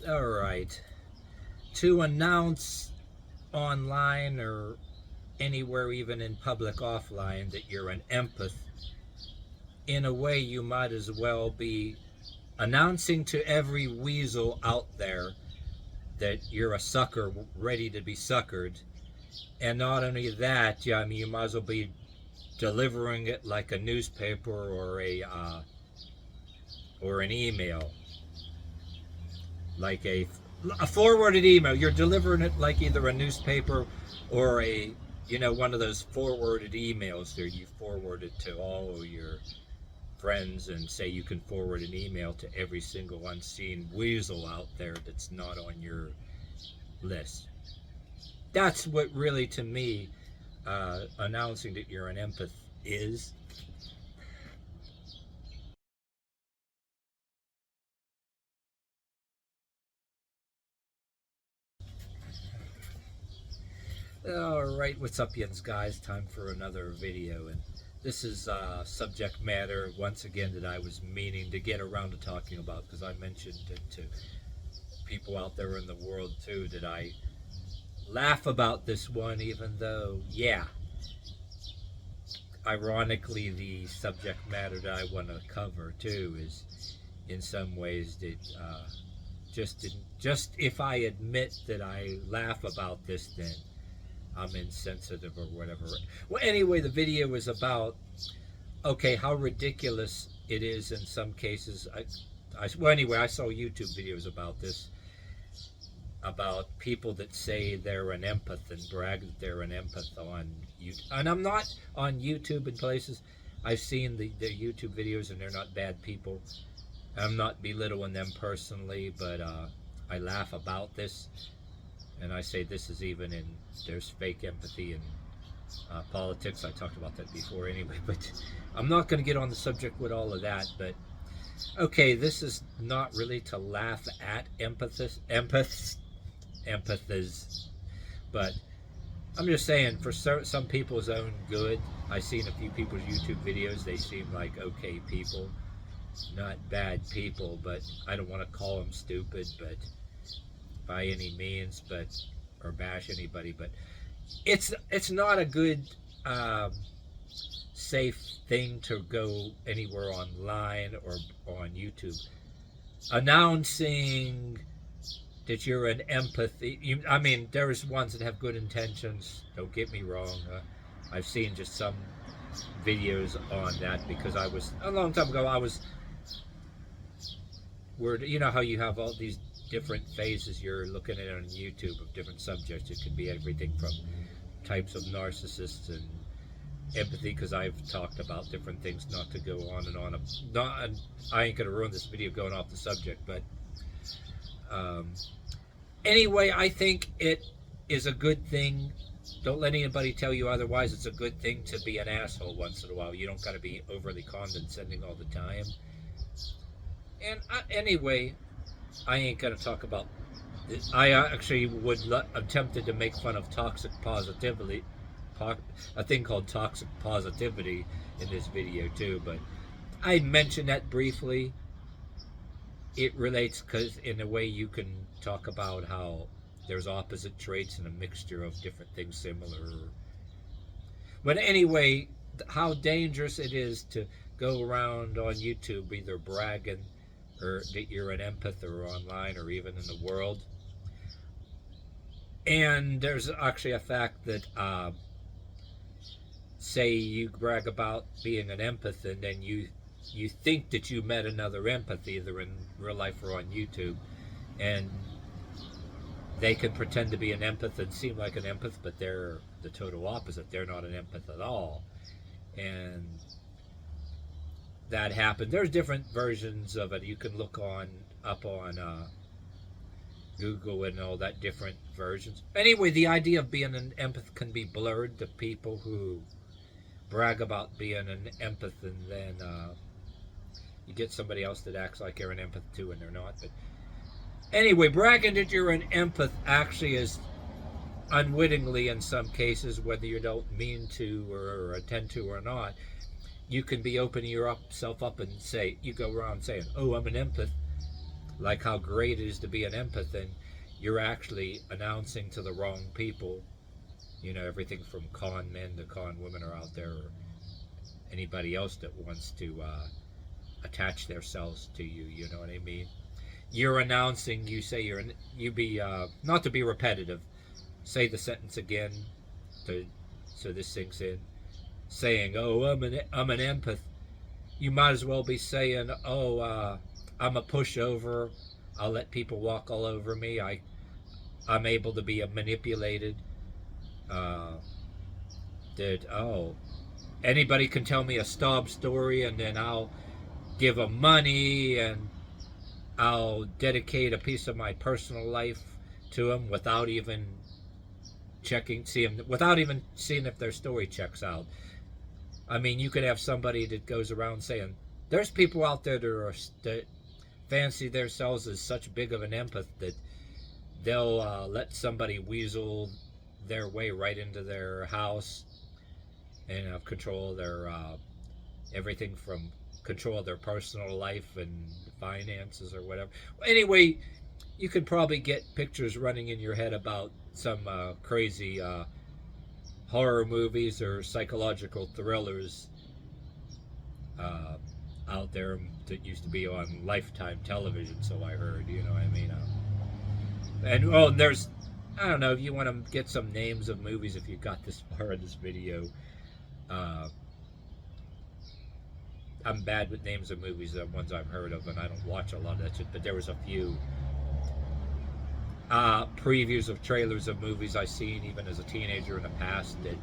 All right. To announce online or anywhere, even in public offline, that you're an empath, in a way, you might as well be announcing to every weasel out there that you're a sucker ready to be suckered. And not only that, yeah, I mean, you might as well be delivering it like a newspaper or an email, like a forwarded email. You're delivering it like either a newspaper or one of those forwarded emails that you forward it to all of your friends and say you can forward an email to every single unseen weasel out there that's not on your list. That's what really, to me, announcing that you're an empath is. Alright, what's up, yins guys? Time for another video, and this is subject matter, once again, that I was meaning to get around to talking about, because I mentioned it to people out there in the world too, that I laugh about this one, even though, yeah, ironically, the subject matter that I want to cover too is in some ways that just if I admit that I laugh about this, then I'm insensitive or whatever. Well, anyway, the video is about, okay, how ridiculous it is in some cases. Well, anyway, I saw YouTube videos about this, about people that say they're an empath and brag that they're an empath on YouTube. And I'm not on YouTube in places. I've seen the YouTube videos, and they're not bad people. I'm not belittling them personally, but I laugh about this. And I say this is even in, there's fake empathy in politics. I talked about that before anyway, but I'm not going to get on the subject with all of that. But okay, this is not really to laugh at empaths, but I'm just saying, for some people's own good. I've seen a few people's YouTube videos. They seem like okay people, not bad people, but I don't want to call them stupid, but by any means, but or bash anybody, but it's not a good safe thing to go anywhere online or on YouTube announcing that you're an empath. I mean, there's ones that have good intentions, don't get me wrong. I've seen just some videos on that, because I was, a long time ago, you know how you have all these different phases you're looking at on YouTube of different subjects. It could be everything from types of narcissists and empathy, because I've talked about different things, not to go on and on. I ain't gonna ruin this video going off the subject, but anyway, I think it is a good thing. Don't let anybody tell you otherwise. It's a good thing to be an asshole once in a while. You don't got to be overly condescending all the time. And anyway, I ain't gonna talk about this. I actually I'm tempted to make fun of toxic positivity, a thing called toxic positivity, in this video too. But I mentioned that briefly. It relates because in a way you can talk about how there's opposite traits and a mixture of different things similar. But anyway, how dangerous it is to go around on YouTube either bragging or that you're an empath, or online, or even in the world. And there's actually a fact that say you brag about being an empath, and then you think that you met another empath either in real life or on YouTube, and they can pretend to be an empath and seem like an empath, but they're the total opposite. They're not an empath at all. And that happened. There's different versions of it. You can look up on Google and all that, different versions. Anyway, the idea of being an empath can be blurred to people who brag about being an empath, and then you get somebody else that acts like they're an empath too, and they're not. But anyway, bragging that you're an empath actually is unwittingly, in some cases, whether you don't mean to or intend to or not. You can be opening yourself up and say, you go around saying, oh, I'm an empath, like how great it is to be an empath, and you're actually announcing to the wrong people. Everything from con men to con women are out there, or anybody else that wants to attach themselves to you. You know what I mean? You're announcing. You say you be not to be repetitive. Say the sentence again, to so this sinks in. Saying, "Oh, I'm an empath." You might as well be saying, "Oh, I'm a pushover. I'll let people walk all over me. I'm able to be manipulated. Uh, anybody can tell me a sob story, and then I'll give them money, and I'll dedicate a piece of my personal life to them without even without even seeing if their story checks out." I mean, you could have somebody that goes around saying, "There's people out there that fancy themselves as such big of an empath that they'll let somebody weasel their way right into their house and have control of their everything from control of their personal life and finances or whatever." Anyway, you could probably get pictures running in your head about some crazy horror movies or psychological thrillers out there that used to be on Lifetime television, so I heard. You know what I mean? And there's, I don't know if you want to get some names of movies if you got this far in this video. I'm bad with names of movies, the ones I've heard of, and I don't watch a lot of that shit, but there was a few previews of trailers of movies I've seen even as a teenager in the past that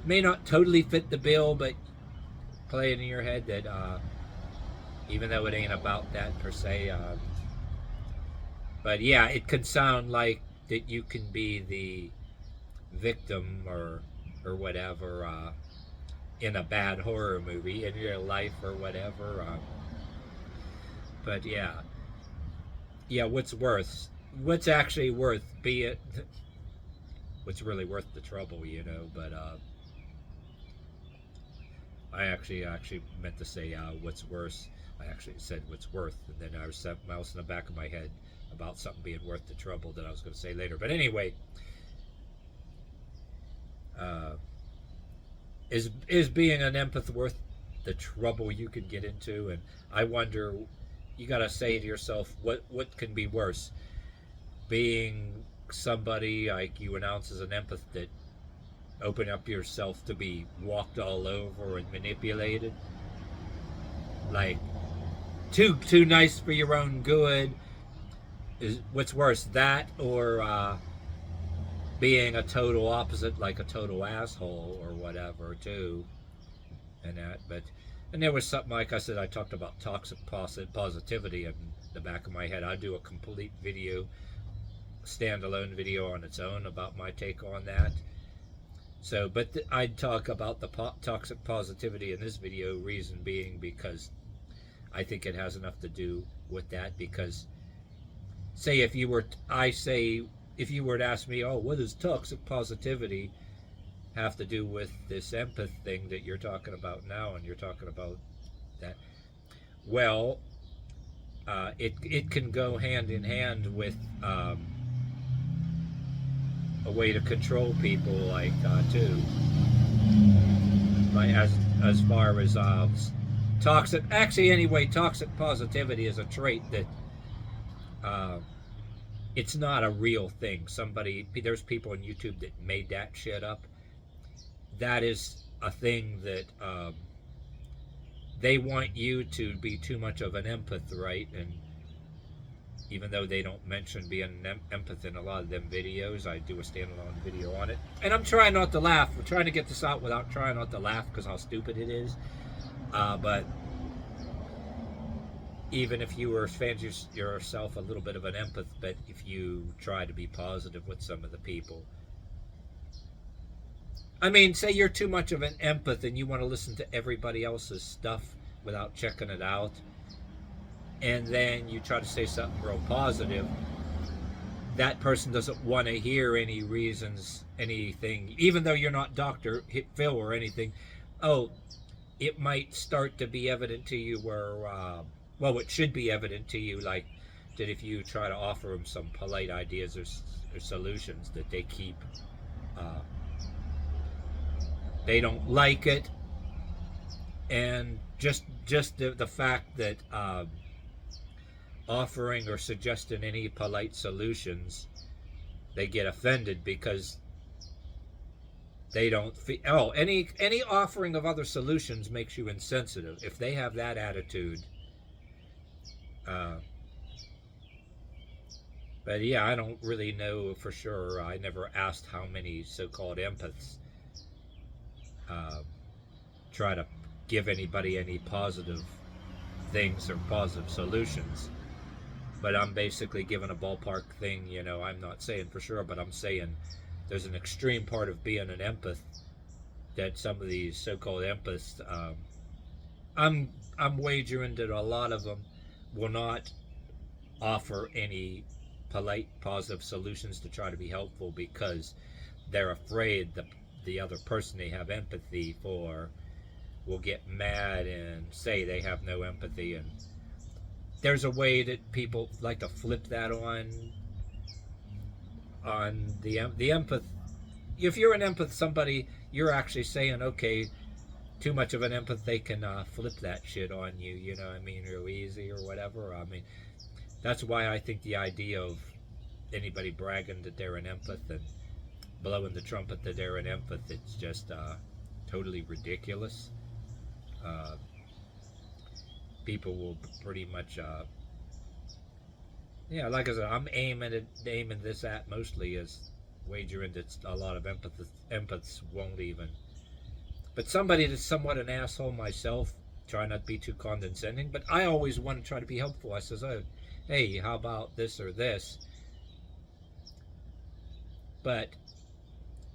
may not totally fit the bill, but play it in your head that even though it ain't about that per se, but yeah, it could sound like that you can be the victim or whatever in a bad horror movie in your life or whatever. But yeah, what's actually worth, be it what's really worth the trouble, but I actually meant to say what's worse. I actually said what's worth, and then I was something else in the back of my head about something being worth the trouble that I was going to say later. But anyway, is being an empath worth the trouble you can get into? And I wonder, you got to say to yourself, what can be worse? Being somebody like you announce as an empath that open up yourself to be walked all over and manipulated, like too nice for your own good. Is what's worse, that or being a total opposite, like a total asshole or whatever too, and that. And there was something, like I said, I talked about toxic positivity in the back of my head. I'd do a complete video, standalone video on its own about my take on that. So, but I'd talk about the toxic positivity in this video, reason being because I think it has enough to do with that. Because say if you were to ask me, oh, what does toxic positivity have to do with this empath thing that you're talking about now, and you're talking about that? Well, it can go hand in hand with a way to control people, like too, like as far as toxic. Actually, anyway, toxic positivity is a trait that it's not a real thing. There's people on YouTube that made that shit up. That is a thing that they want you to be too much of an empath, right? And even though they don't mention being an empath in a lot of them videos, I do a standalone video on it. And I'm trying not to laugh. We're trying to get this out without trying not to laugh because how stupid it is. But even if you were fancy yourself a little bit of an empath, but if you try to be positive with some of the people, I mean, say you're too much of an empath and you want to listen to everybody else's stuff without checking it out, and then you try to say something real positive, that person doesn't want to hear any reasons, anything, even though you're not Dr. Phil or anything. Oh, it might start to be evident to you where well, it should be evident to you, like that if you try to offer them some polite ideas or solutions, that uh, they don't like it, and just the fact that offering or suggesting any polite solutions, they get offended because they don't feel, oh, any offering of other solutions makes you insensitive. If they have that attitude, uh, but yeah, I don't really know for sure. I never asked how many so-called empaths uh, try to give anybody any positive things or positive solutions. But I'm basically giving a ballpark thing. I'm not saying for sure, but I'm saying there's an extreme part of being an empath that some of these so-called empaths, I'm I'm wagering that a lot of them will not offer any polite, positive solutions to try to be helpful because they're afraid the other person they have empathy for will get mad and say they have no empathy. And there's a way that people like to flip that on the empath. If you're an empath, somebody, you're actually saying, okay, too much of an empath, they can flip that shit on you. You know what I mean, real easy or whatever. I mean, that's why I think the idea of anybody bragging that they're an empath and blowing the trumpet that they're an empath, it's just totally ridiculous. Uh, People will pretty much, yeah, like I said, I'm aiming this at mostly as wagering that a lot of empaths won't even. But somebody that's somewhat an asshole myself, try not to be too condescending, but I always want to try to be helpful. I says, oh, hey, how about this or this? But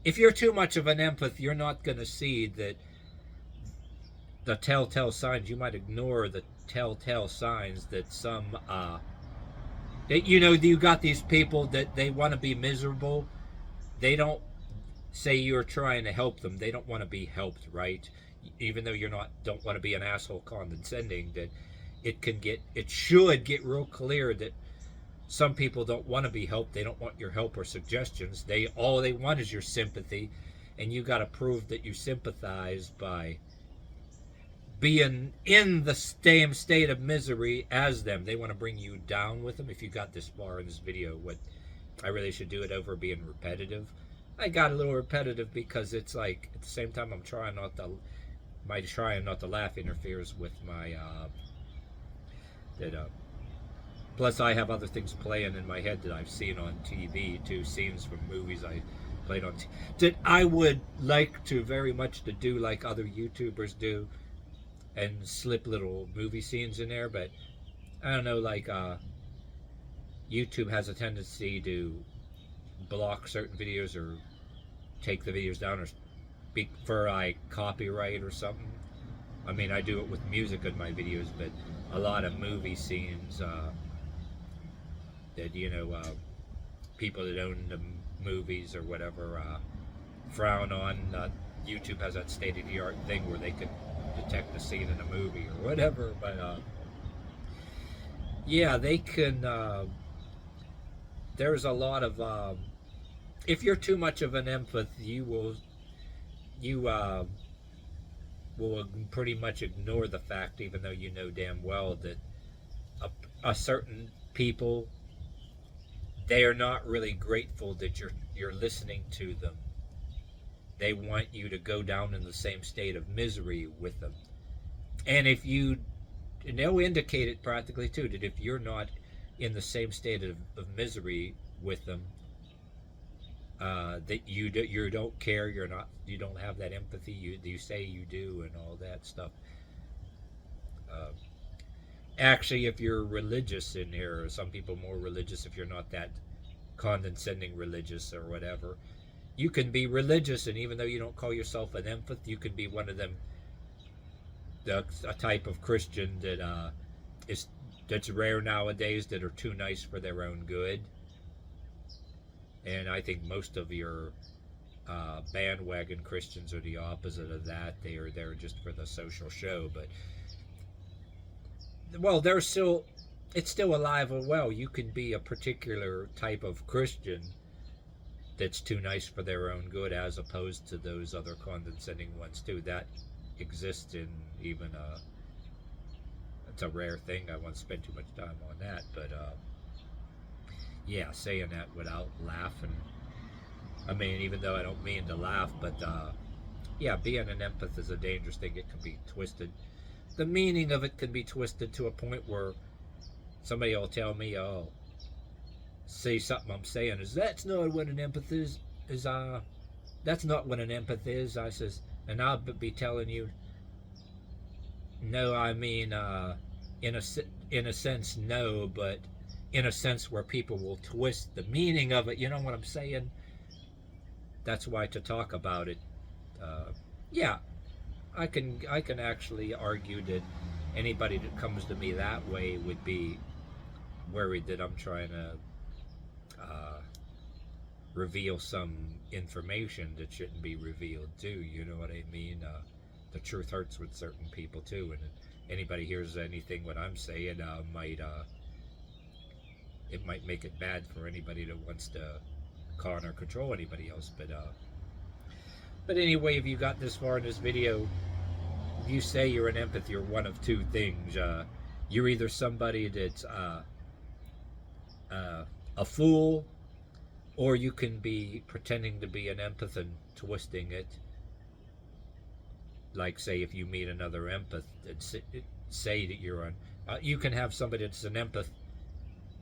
if you're too much of an empath, you're not going to see that the telltale signs. You might ignore the telltale signs that some, that you got these people that they want to be miserable. They don't say you're trying to help them. They don't want to be helped, right? Even though you're not, don't want to be an asshole condescending. That it should get real clear that some people don't want to be helped. They don't want your help or suggestions. All they want is your sympathy, and you got to prove that you sympathize by being in the same state of misery as them. They want to bring you down with them. If you got this far in this video, what I really should do it over being repetitive. I got a little repetitive because it's like at the same time I'm trying not to, my trying not to laugh interferes with my that plus I have other things playing in my head that I've seen on TV too, scenes from movies I played on that I would like to very much to do like other YouTubers do and slip little movie scenes in there. But I don't know, like YouTube has a tendency to block certain videos or take the videos down or speak for like copyright or something. I mean, I do it with music in my videos, but a lot of movie scenes that people that own the movies or whatever frown on. YouTube has that state-of-the-art thing where they could detect a scene in a movie or whatever, but yeah, they can. There's a lot of if you're too much of an empath, you will pretty much ignore the fact, even though you know damn well that a certain people, they are not really grateful that you're listening to them. They want you to go down in the same state of misery with them, and and they'll indicate it practically too, that if you're not in the same state of misery with them, that you don't care, you don't have that empathy you say you do and all that stuff. Uh, Actually, if you're religious in here, or some people more religious, if you're not that condescending religious or whatever, you can be religious, and even though you don't call yourself an empath, you can be one of them, a type of Christian that is that's rare nowadays, that are too nice for their own good. And I think most of your bandwagon Christians are the opposite of that. They are there just for the social show. But well, there's still, it's still alive and well. You can be a particular type of Christian that's too nice for their own good, as opposed to those other condescending ones too. That exists in even it's a rare thing. I won't spend too much time on that, but yeah, saying that without laughing. I mean, even though I don't mean to laugh, but yeah, being an empath is a dangerous thing. It can be twisted. The meaning of it can be twisted to a point where somebody will tell me, "Oh, say something I'm saying is that's not what an empath is. Is that's not what an empath is." I says, and I'll be telling you, no, I mean, in a in a sense, no, but in a sense where people will twist the meaning of it. You know what I'm saying? That's why to talk about it, uh, yeah, I can actually argue that anybody that comes to me that way would be worried that I'm trying to uh, reveal some information that shouldn't be revealed too. You know what I mean? The truth hurts with certain people too, and anybody hears anything what I'm saying might it might make it bad for anybody that wants to con or control anybody else. But anyway, if you got this far in this video, if you say you're an empath, you're one of two things. You're either somebody that's a fool, or you can be pretending to be an empath and twisting it. Like, say, if you meet another empath, and say that you're an. You can have somebody that's an empath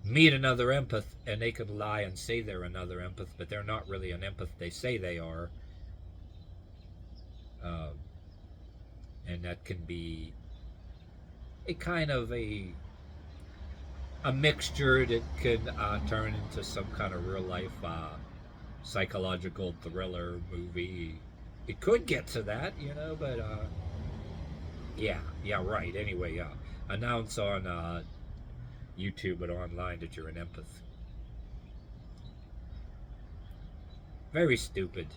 meet another empath, and they could lie and say they're another empath, but they're not really an empath. They say they are. Uh, and that can be a kind of a mixture that can turn into some kind of real life psychological thriller movie. It could get to that, you know, but yeah, right. Anyway, announce on YouTube and online that you're an empath. Very stupid.